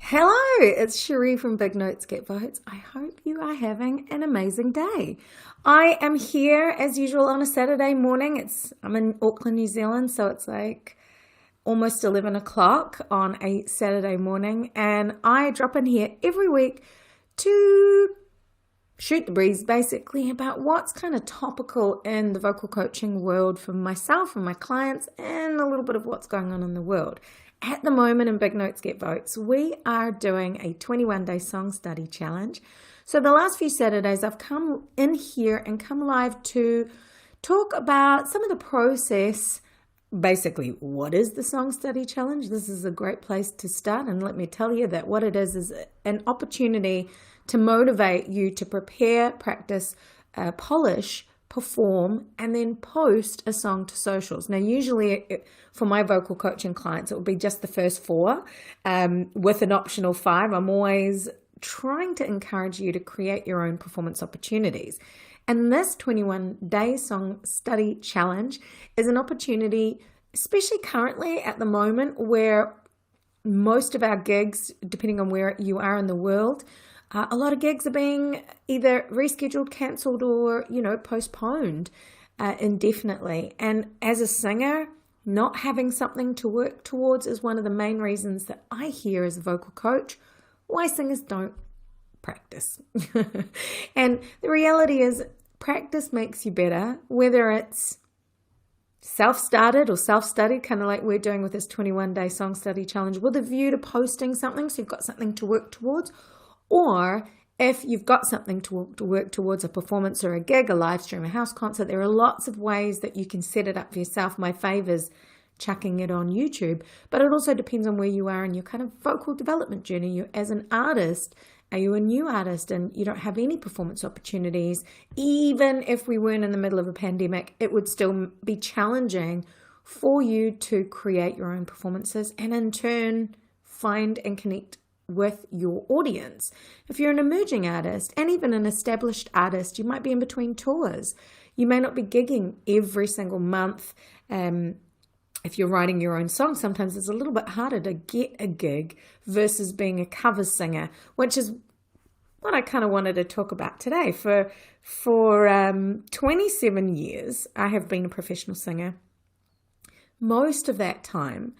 Hello, it's Cherie from Big Notes Get Votes. I hope you are having an amazing day. I am here as usual on a Saturday morning. I'm in Auckland, New Zealand, so it's like almost 11 o'clock on a Saturday morning, and I drop in here every week to shoot the breeze basically about what's kind of topical in the vocal coaching world for myself and my clients, and a little bit of what's going on in the world. At the moment in Big Notes Get Votes, we are doing a 21-day song study challenge. So the last few Saturdays I've come in here and come live to talk about some of the process. Basically, what is the song study challenge? This is a great place to start, and let me tell you that what it is an opportunity to motivate you to prepare, practice, polish, perform, and then post a song to socials. Now, usually for my vocal coaching clients, it will be just the first four with an optional 5. I'm always trying to encourage you to create your own performance opportunities. And this 21-day song study challenge is an opportunity, especially currently at the moment where most of our gigs, depending on where you are in the world, a lot of gigs are being either rescheduled, cancelled, or, postponed indefinitely. And as a singer, not having something to work towards is one of the main reasons that I hear as a vocal coach why singers don't practice. And the reality is practice makes you better, whether it's self-started or self-studied, kind of like we're doing with this 21-day song study challenge, with a view to posting something so you've got something to work towards. Or if you've got something to work towards, a performance or a gig, a live stream, a house concert, there are lots of ways that you can set it up for yourself. My favor's chucking it on YouTube, but it also depends on where you are in your kind of vocal development journey. You, as an artist, are you a new artist and you don't have any performance opportunities? Even if we weren't in the middle of a pandemic, it would still be challenging for you to create your own performances and in turn find and connect with your audience. If you're an emerging artist and even an established artist, you might be in between tours. You may not be gigging every single month. If you're writing your own song, sometimes it's a little bit harder to get a gig versus being a cover singer, which is what I kind of wanted to talk about today. For 27 years, I have been a professional singer. Most of that time,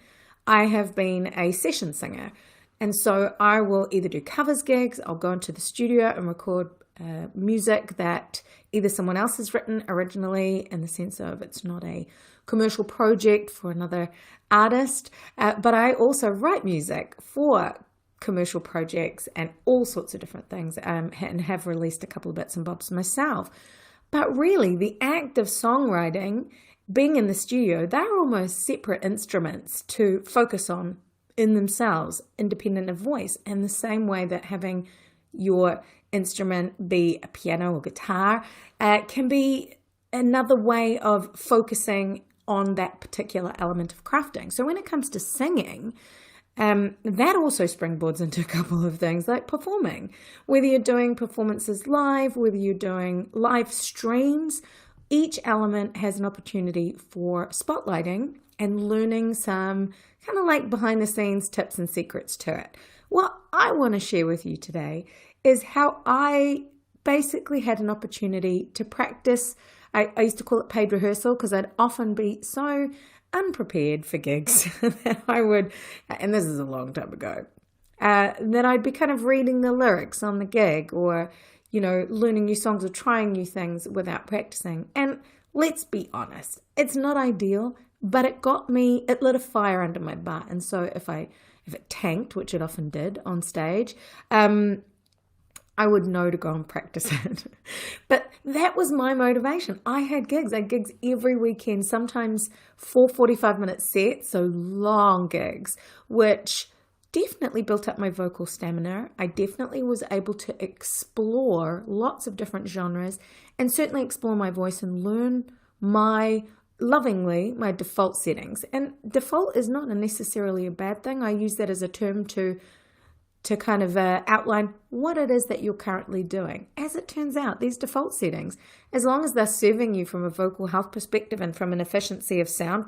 I have been a session singer. And so I will either do covers gigs, I'll go into the studio and record music that either someone else has written originally, in the sense of it's not a commercial project for another artist, but I also write music for commercial projects and all sorts of different things, and have released a couple of bits and bobs myself. But really, the act of songwriting, being in the studio, they're almost separate instruments to focus on in themselves, independent of voice, in the same way that having your instrument be a piano or guitar can be another way of focusing on that particular element of crafting. So when it comes to singing, that also springboards into a couple of things like performing. Whether you're doing performances live, whether you're doing live streams, each element has an opportunity for spotlighting and learning some kind of like behind the scenes tips and secrets to it. What I want to share with you today is how I basically had an opportunity to practice. I used to call it paid rehearsal because I'd often be so unprepared for gigs that I would, and this is a long time ago, that I'd be kind of reading the lyrics on the gig, or, learning new songs or trying new things without practicing. And let's be honest, it's not ideal, but it lit a fire under my butt. And so if it tanked, which it often did on stage, I would know to go and practice it. But that was my motivation. I had gigs every weekend, sometimes 4 45-minute sets, so long gigs, which definitely built up my vocal stamina. I definitely was able to explore lots of different genres and certainly explore my voice and learn my default settings. And default is not necessarily a bad thing. I use that as a term to kind of outline what it is that you're currently doing. As it turns out, these default settings, as long as they're serving you from a vocal health perspective and from an efficiency of sound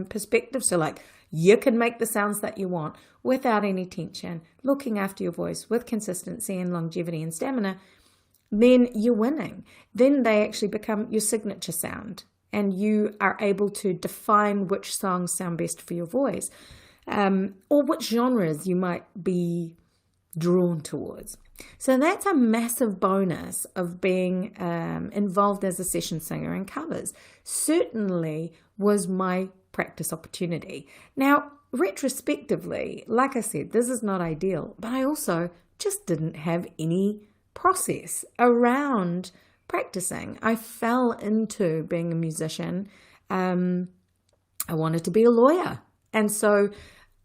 perspective. So like you can make the sounds that you want without any tension, looking after your voice with consistency and longevity and stamina, then you're winning. Then they actually become your signature sound, and you are able to define which songs sound best for your voice, or which genres you might be drawn towards. So that's a massive bonus of being involved as a session singer in covers. Certainly was my practice opportunity. Now, retrospectively, like I said, this is not ideal, but I also just didn't have any process around practicing. I fell into being a musician. I wanted to be a lawyer. And so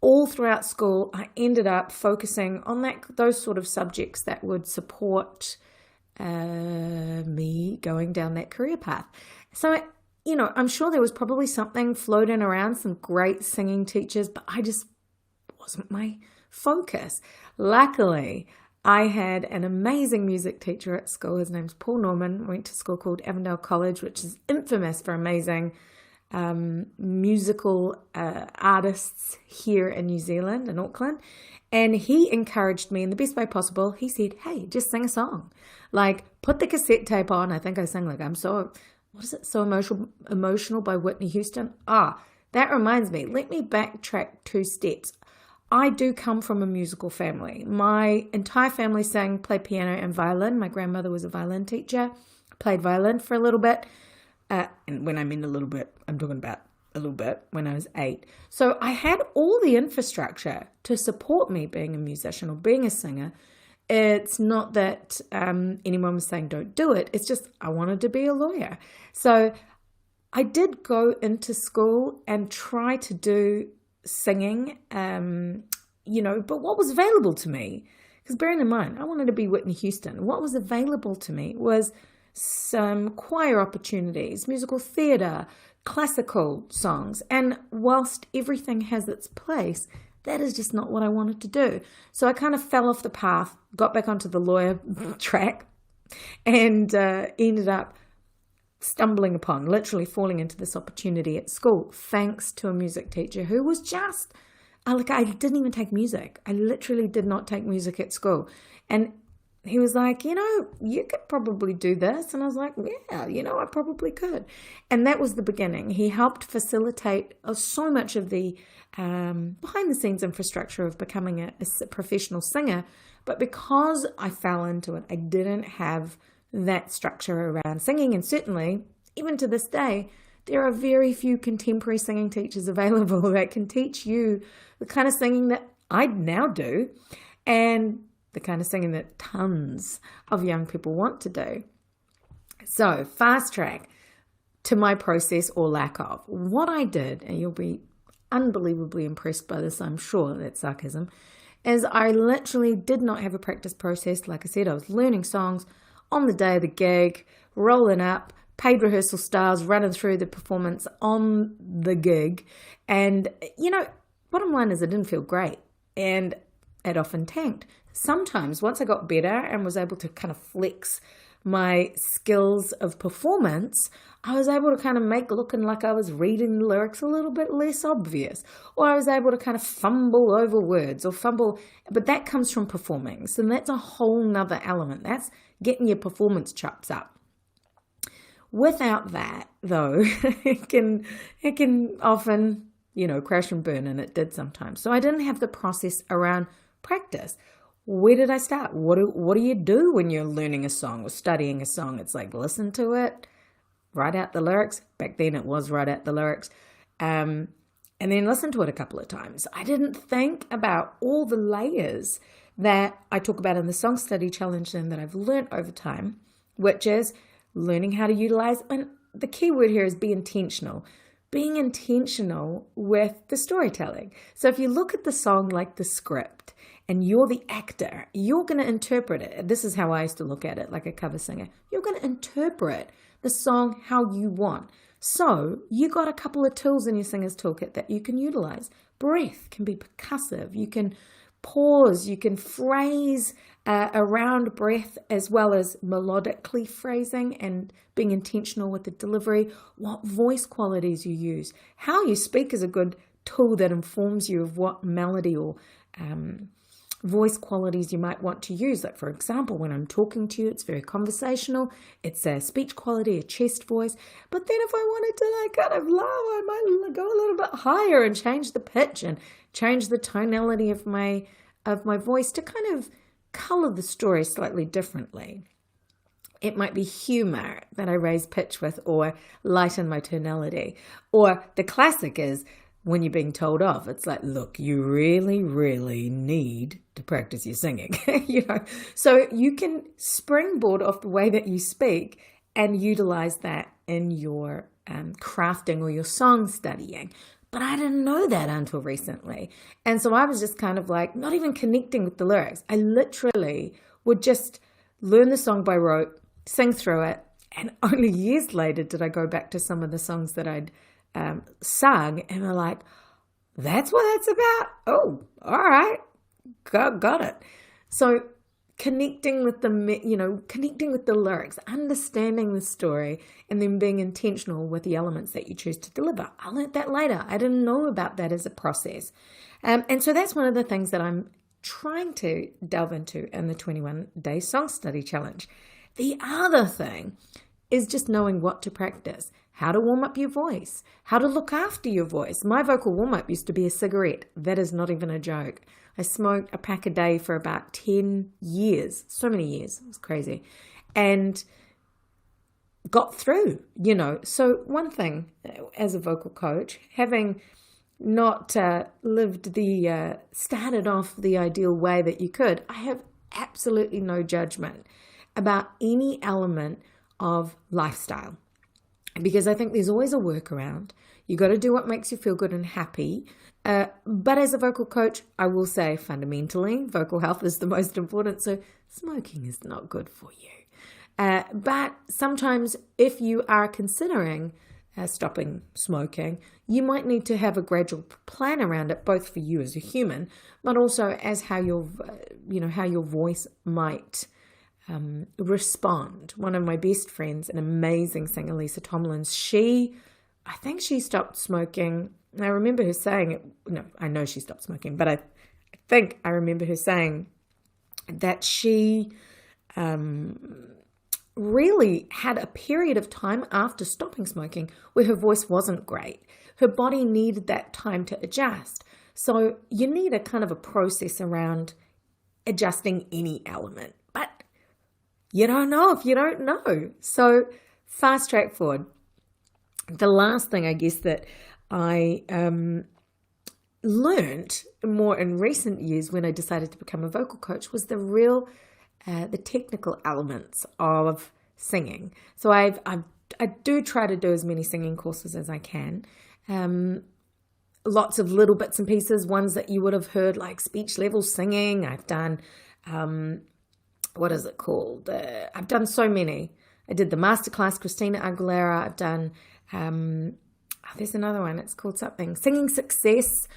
all throughout school, I ended up focusing on those sort of subjects that would support me going down that career path. So, I'm sure there was probably something floating around, some great singing teachers, but I just wasn't my focus. Luckily, I had an amazing music teacher at school. His name's Paul Norman. Went to school called Avondale College, which is infamous for amazing musical artists here in New Zealand, in Auckland. And he encouraged me in the best way possible. He said, hey, just sing a song. Like, put the cassette tape on. I think I sang like So Emotional by Whitney Houston. That reminds me. Let me backtrack 2 steps. I do come from a musical family. My entire family played piano and violin. My grandmother was a violin teacher, played violin for a little bit. And when I mean a little bit, I'm talking about a little bit when I was 8. So I had all the infrastructure to support me being a musician or being a singer. It's not that anyone was saying don't do it. It's just I wanted to be a lawyer. So I did go into school and try to do singing, but what was available to me, because bearing in mind, I wanted to be Whitney Houston. What was available to me was some choir opportunities, musical theatre, classical songs. And whilst everything has its place, that is just not what I wanted to do. So I kind of fell off the path, got back onto the lawyer track, and ended up stumbling upon, literally falling into this opportunity at school, thanks to a music teacher who was just, I didn't even take music. I literally did not take music at school. And he was like, you could probably do this. And I was like, yeah, I probably could. And that was the beginning. He helped facilitate so much of the behind the scenes infrastructure of becoming a professional singer. But because I fell into it, I didn't have that structure around singing. And certainly, even to this day, there are very few contemporary singing teachers available that can teach you the kind of singing that I now do and the kind of singing that tons of young people want to do. So, fast track to my process or lack of. What I did, and you'll be unbelievably impressed by this, I'm sure, that's sarcasm, is I literally did not have a practice process. Like I said, I was learning songs on the day of the gig, rolling up, paid rehearsal styles, running through the performance on the gig. And, bottom line is it didn't feel great. And it often tanked. Sometimes once I got better and was able to kind of flex my skills of performance, I was able to kind of make looking like I was reading the lyrics a little bit less obvious, or I was able to kind of fumble over words but that comes from performing. So that's a whole nother element. That's getting your performance chops up. Without that, though, it can often, crash and burn, and it did sometimes. So I didn't have the process around practice. Where did I start? What do you do when you're learning a song or studying a song? It's like, listen to it, write out the lyrics. Back then it was write out the lyrics. And then listen to it a couple of times. I didn't think about all the layers that I talk about in the Song Study Challenge and that I've learned over time, which is learning how to utilize, and the key word here is be intentional. Being intentional with the storytelling. So if you look at the song like the script and you're the actor, you're going to interpret it. This is how I used to look at it, like a cover singer. You're going to interpret the song how you want. So you got a couple of tools in your singer's toolkit that you can utilize. Breath can be percussive. You can pause, you can phrase around breath as well as melodically phrasing and being intentional with the delivery, what voice qualities you use. How you speak is a good tool that informs you of what melody or voice qualities you might want to use. Like, for example, when I'm talking to you, it's very conversational. It's a speech quality, a chest voice. But then if I wanted to kind of low, I might go a little bit higher and change the pitch and change the tonality of my voice to kind of color the story slightly differently. It might be humor that I raise pitch with or lighten my tonality. Or the classic is when you're being told off, it's like, look, you really, really need to practice your singing. So you can springboard off the way that you speak and utilize that in your crafting or your song studying. But I didn't know that until recently. And so I was just kind of like not even connecting with the lyrics. I literally would just learn the song by rote, sing through it. And only years later did I go back to some of the songs that I'd sung and I'm like, that's what that's about? Oh, all right. Got it. So connecting with the lyrics, understanding the story, and then being intentional with the elements that you choose to deliver. I learned that later. I didn't know about that as a process. And so that's one of the things that I'm trying to delve into in the 21-day song study challenge. The other thing is just knowing what to practice, how to warm up your voice, how to look after your voice. My vocal warm-up used to be a cigarette. That is not even a joke. I smoked a pack a day for about 10 years, so many years, it was crazy, and got through, So one thing as a vocal coach, having not started off the ideal way that you could, I have absolutely no judgment about any element of lifestyle, because I think there's always a workaround. You got to do what makes you feel good and happy. But as a vocal coach, I will say fundamentally, vocal health is the most important. So smoking is not good for you. But sometimes if you are considering stopping smoking, you might need to have a gradual plan around it, both for you as a human, but also as how your voice might respond. One of my best friends, an amazing singer, Lisa Tomlins, I think she stopped smoking. I remember her saying, I know she stopped smoking, but I think I remember her saying that she really had a period of time after stopping smoking where her voice wasn't great. Her body needed that time to adjust. So you need a kind of a process around adjusting any element, but you don't know if you don't know. So fast track forward. The last thing I guess that I learned more in recent years when I decided to become a vocal coach was the technical elements of singing. So I do try to do as many singing courses as I can. Lots of little bits and pieces, ones that you would have heard like speech level singing. I've done, what is it called? I've done so many. I did the masterclass, Christina Aguilera. I've done, there's another one. It's called something, Singing Success,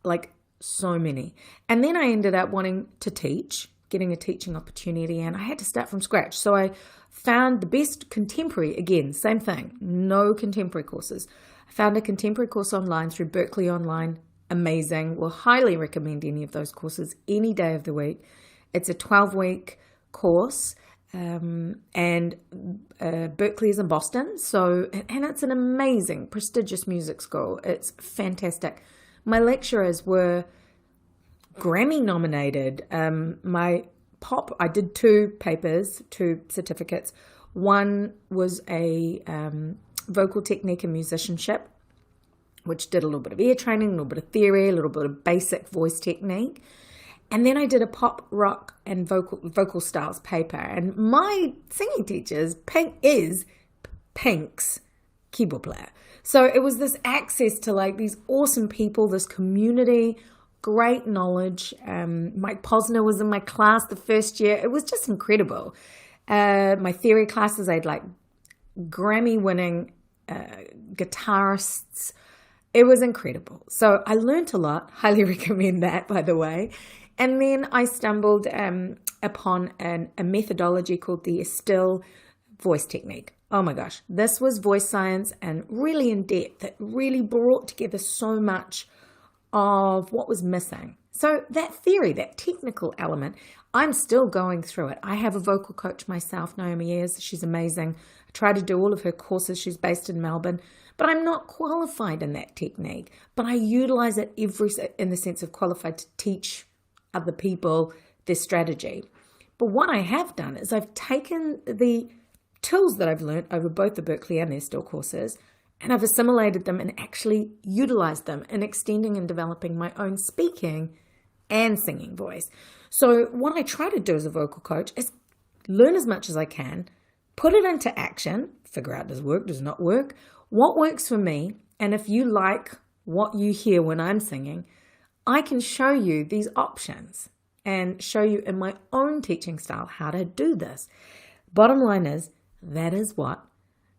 like so many. And then I ended up wanting to teach, getting a teaching opportunity, and I had to start from scratch. So I found the best contemporary, again, same thing, no contemporary courses. I found a contemporary course online through Berkeley Online, amazing. Will highly recommend any of those courses any day of the week. It's a 12-week course. And Berkeley is in Boston, and it's an amazing, prestigious music school. It's fantastic. My lecturers were Grammy nominated. I did 2 papers, 2 certificates. One was a vocal technique and musicianship, which did a little bit of ear training, a little bit of theory, a little bit of basic voice technique. And then I did a pop, rock, and vocal styles paper. And my singing teacher is Pink's keyboard player. So it was this access to like these awesome people, this community, great knowledge. Mike Posner was in my class the first year. It was just incredible. My theory classes, I had like Grammy-winning guitarists. it was incredible. So I learned a lot. Highly recommend that, by the way. And then I stumbled upon a methodology called the still voice technique. Oh my gosh, this was voice science and really in depth. It really brought together so much of what was missing. So that theory, that technical element, I'm still going through it. I have a vocal coach myself, Naomi Ayers. She's amazing. I try to do all of her courses. She's based in Melbourne, but I'm not qualified in that technique. But I utilize it in the sense of qualified to teach other people this strategy. But what I have done is I've taken the tools that I've learned over both the Berkeley and their Still courses, and I've assimilated them and actually utilized them in extending and developing my own speaking and singing voice. So what I try to do as a vocal coach is learn as much as I can, put it into action, figure out does it work, does it not work, what works for me, and if you like what you hear when I'm singing, I can show you these options and show you in my own teaching style how to do this. Bottom line is, that is what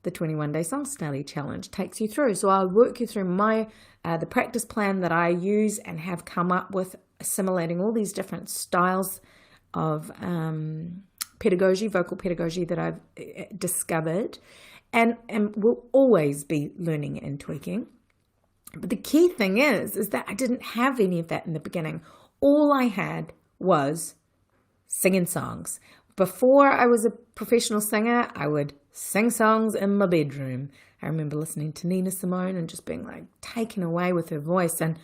the 21-day song study challenge takes you through. So I'll work you through the practice plan that I use and have come up with, assimilating all these different styles of pedagogy, vocal pedagogy that I've discovered, and will always be learning and tweaking. But the key thing is that I didn't have any of that in the beginning. All I had was singing songs. Before I was a professional singer, I would sing songs in my bedroom. I remember listening to Nina Simone and just being like taken away with her voice and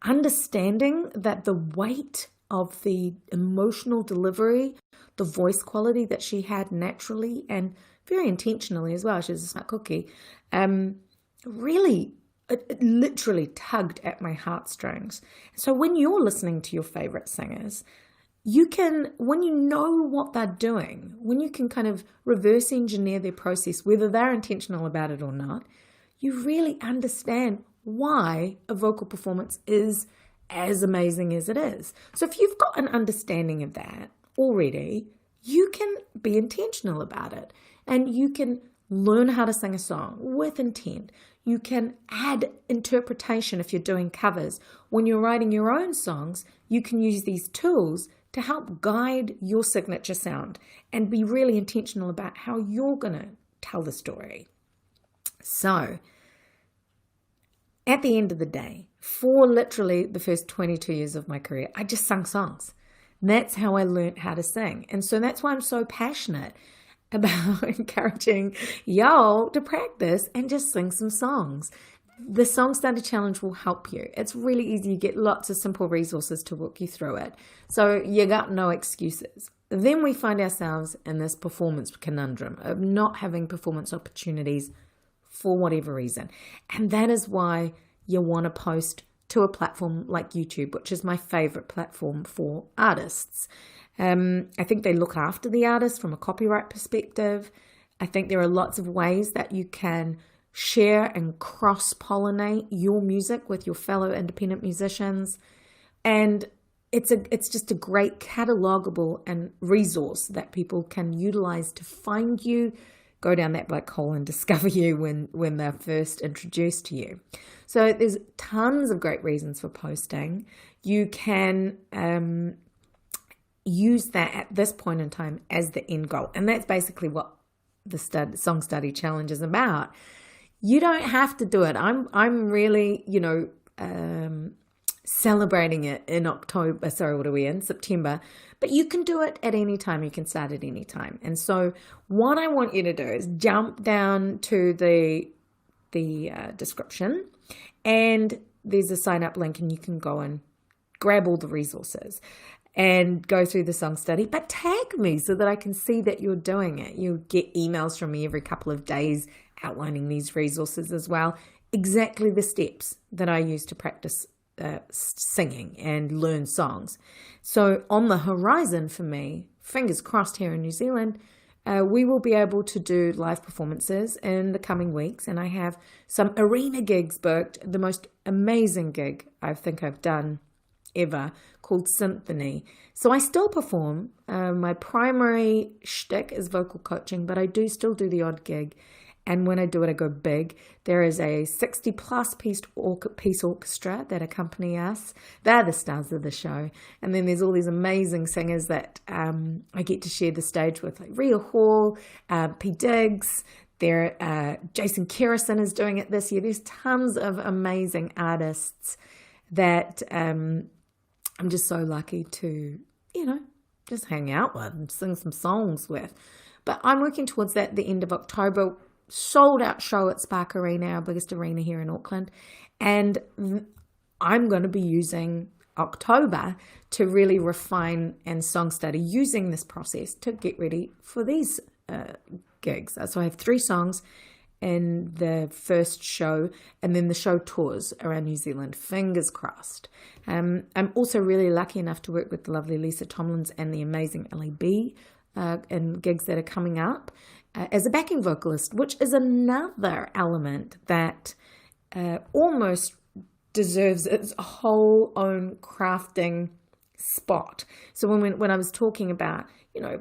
understanding that the weight of the emotional delivery, the voice quality that she had naturally and very intentionally as well, she's a smart cookie, really, it literally tugged at my heartstrings. So when you're listening to your favorite singers, you can, when you know what they're doing, when you can kind of reverse engineer their process, whether they're intentional about it or not, you really understand why a vocal performance is as amazing as it is. So if you've got an understanding of that already, you can be intentional about it and you can learn how to sing a song with intent. You can add interpretation if you're doing covers. When you're writing your own songs, you can use these tools to help guide your signature sound and be really intentional about how you're going to tell the story. So, at the end of the day, for literally the first 22 years of my career, I just sung songs. That's how I learned how to sing. And so that's why I'm so passionate about encouraging y'all to practice and just sing some songs. The Song Study Challenge will help you. It's really easy. You get lots of simple resources to walk you through it. So you got no excuses. Then we find ourselves in this performance conundrum of not having performance opportunities for whatever reason. And that is why you want to post to a platform like YouTube, which is my favorite platform for artists. I think they look after the artist from a copyright perspective. I think there are lots of ways that you can share and cross-pollinate your music with your fellow independent musicians. And it's just a great catalogable and resource that people can utilize to find you, go down that black hole and discover you when they're first introduced to you. So there's tons of great reasons for posting. You can use that at this point in time as the end goal. And that's basically what the Song Study Challenge is about. You don't have to do it. I'm really, celebrating it in September, but you can do it at any time. You can start at any time. And so what I want you to do is jump down to the description, and there's a sign up link, and you can go and grab all the resources and go through the song study, but tag me so that I can see that you're doing it. You'll get emails from me every couple of days outlining these resources as well, exactly the steps that I use to practice singing and learn songs. So on the horizon for me, fingers crossed here in New Zealand, we will be able to do live performances in the coming weeks, and I have some arena gigs booked. The most amazing gig I think I've done ever, called Symphony. So I still perform. My primary shtick is vocal coaching, but I do still do the odd gig. And when I do it, I go big. There is a 60-plus piece orchestra that accompany us. They're the stars of the show. And then there's all these amazing singers that I get to share the stage with, like Rhea Hall, P. Diggs. Jason Kerrison is doing it this year. There's tons of amazing artists that I'm just so lucky to, just hang out with and sing some songs with. But I'm working towards that at the end of October. Sold out show at Spark Arena, our biggest arena here in Auckland. And I'm going to be using October to really refine and song study using this process to get ready for these gigs. So I have 3 songs in the first show, and then the show tours around New Zealand. Fingers crossed. I'm also really lucky enough to work with the lovely Lisa Tomlins and the amazing LAB in gigs that are coming up as a backing vocalist, which is another element that almost deserves its whole own crafting spot. So when I was talking about,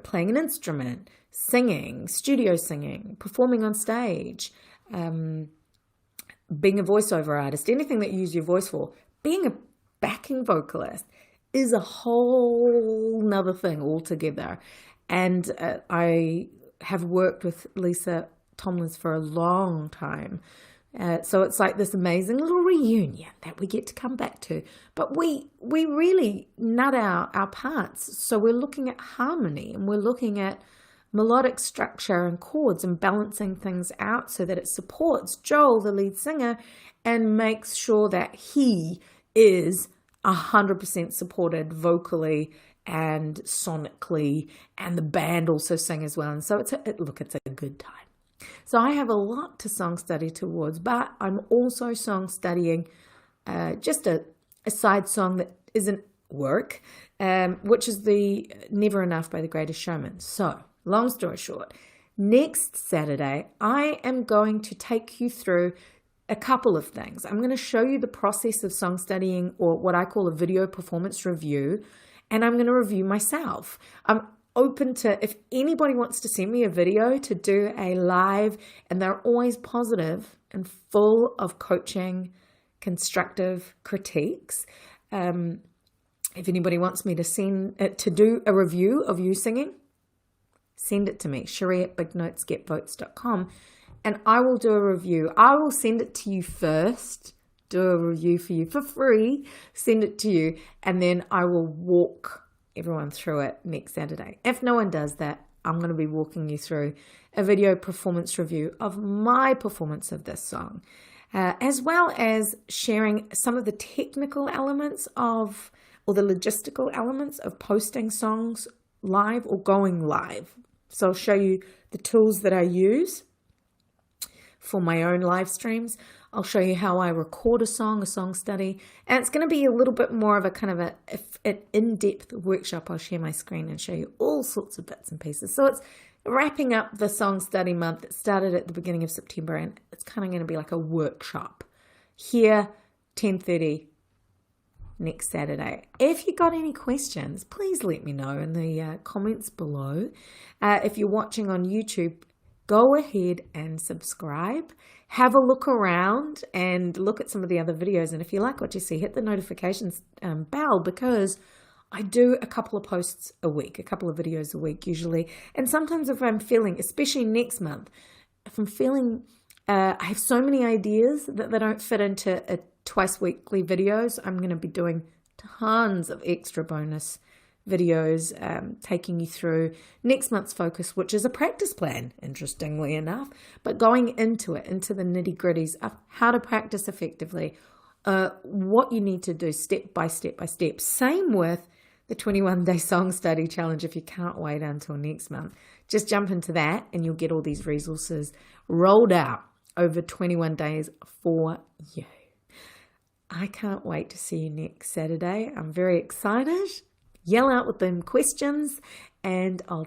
playing an instrument, singing, studio singing, performing on stage, being a voiceover artist, anything that you use your voice for, being a backing vocalist is a whole nother thing altogether. And I have worked with Lisa Tomlins for a long time. So it's like this amazing little reunion that we get to come back to. But we really nut our parts. So we're looking at harmony, and we're looking at melodic structure and chords and balancing things out so that it supports Joel, the lead singer, and makes sure that he is 100% supported vocally and sonically, and the band also sing as well. And so it's a good time. So I have a lot to song study towards, but I'm also song studying just a side song that isn't work, which is the Never Enough by The Greatest Showman. So long story short, next Saturday, I am going to take you through a couple of things. I'm going to show you the process of song studying, or what I call a video performance review, and I'm going to review myself. I'm open to, if anybody wants to send me a video to do a live, and they're always positive and full of coaching, constructive critiques. If anybody wants me to do a review of you singing, send it to me, cherie@bignotesgetvotes.com, and I will do a review. I will send it to you first, do a review for you for free, send it to you, and then I will walk everyone through it next Saturday. If no one does that, I'm going to be walking you through a video performance review of my performance of this song, as well as sharing some of the technical elements or the logistical elements of posting songs live or going live. So I'll show you the tools that I use for my own live streams. I'll show you how I record a song study, and it's going to be a little bit more of a kind of an in-depth workshop. I'll share my screen and show you all sorts of bits and pieces. So it's wrapping up the song study month. It started at the beginning of September, and it's kind of going to be like a workshop here, 10:30 next Saturday. If you got any questions, please let me know in the comments below. If you're watching on YouTube, go ahead and subscribe. Have a look around and look at some of the other videos. And if you like what you see, hit the notifications bell, because I do a couple of posts a week, a couple of videos a week usually. And sometimes if I'm feeling, especially next month, if I'm feeling, I have so many ideas that they don't fit into a twice weekly videos, I'm going to be doing tons of extra bonus videos, taking you through next month's focus, which is a practice plan, interestingly enough, but going into the nitty-gritties of how to practice effectively, what you need to do step by step by step. Same with the 21-day song study challenge. If you can't wait until next month, just jump into that and you'll get all these resources rolled out over 21 days for you. I can't wait to see you next Saturday. I'm very excited. Yell out with them questions, and I'll